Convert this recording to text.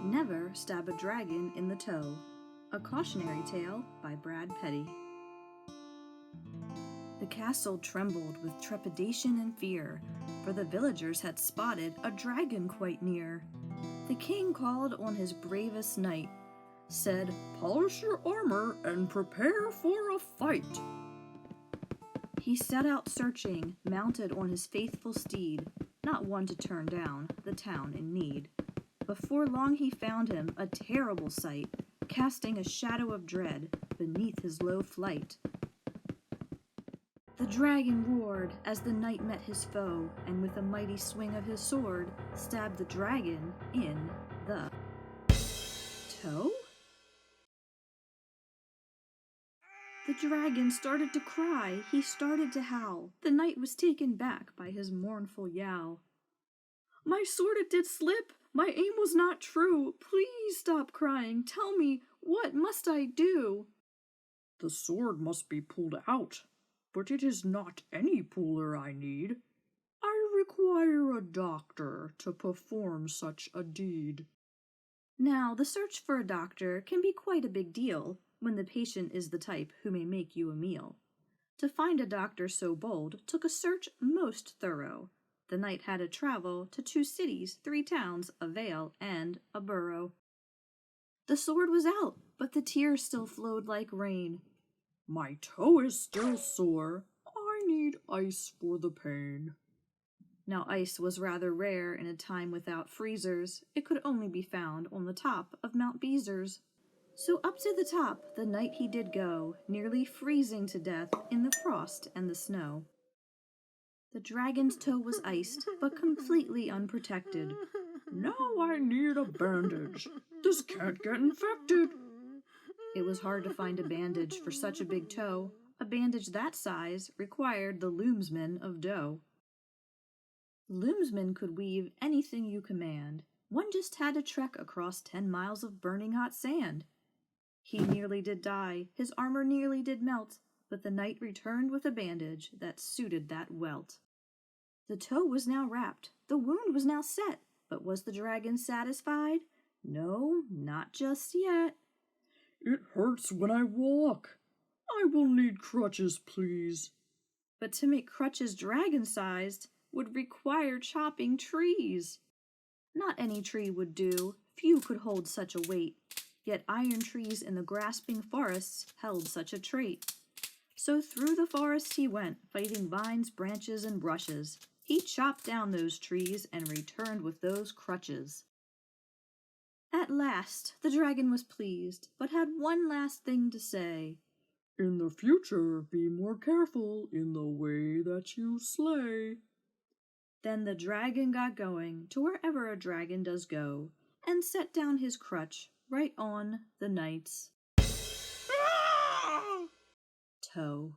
Never stab a dragon in the toe. A cautionary tale by Brad Petty. The castle trembled with trepidation and fear, for the villagers had spotted a dragon quite near. The king called on his bravest knight, said, "Polish your armor and prepare for a fight." He set out searching, mounted on his faithful steed, not one to turn down, the town in need. Before long he found him, a terrible sight, casting a shadow of dread beneath his low flight. The dragon roared as the knight met his foe, and with a mighty swing of his sword, stabbed the dragon in the toe? The dragon started to cry, he started to howl. The knight was taken back by his mournful yowl. "My sword it did slip, my aim was not true. Please stop crying, tell me, what must I do?" "The sword must be pulled out, but it is not any puller I need. I require a doctor to perform such a deed." Now, the search for a doctor can be quite a big deal when the patient is the type who may make you a meal. To find a doctor so bold took a search most thorough. The knight had to travel to 2 cities, 3 towns, a vale, and a burrow. The sword was out, but the tears still flowed like rain. "My toe is still sore. I need ice for the pain." Now ice was rather rare in a time without freezers. It could only be found on the top of Mount Beezers. So up to the top the knight he did go, nearly freezing to death in the frost and the snow. The dragon's toe was iced, but completely unprotected. "Now I need a bandage. This can't get infected." It was hard to find a bandage for such a big toe. A bandage that size required the loomsman of dough. The loomsman could weave anything you command. One just had to trek across 10 miles of burning hot sand. He nearly did die, his armor nearly did melt, but the knight returned with a bandage that suited that welt. The toe was now wrapped, the wound was now set, but was the dragon satisfied? No, not just yet. "It hurts when I walk. I will need crutches, please." But to make crutches dragon-sized would require chopping trees. Not any tree would do, few could hold such a weight, yet iron trees in the grasping forests held such a trait. So through the forest he went, fighting vines, branches, and brushes. He chopped down those trees and returned with those crutches. At last the dragon was pleased, but had one last thing to say. "In the future, be more careful in the way that you slay." Then the dragon got going to wherever a dragon does go, and set down his crutch right on the knight's toe.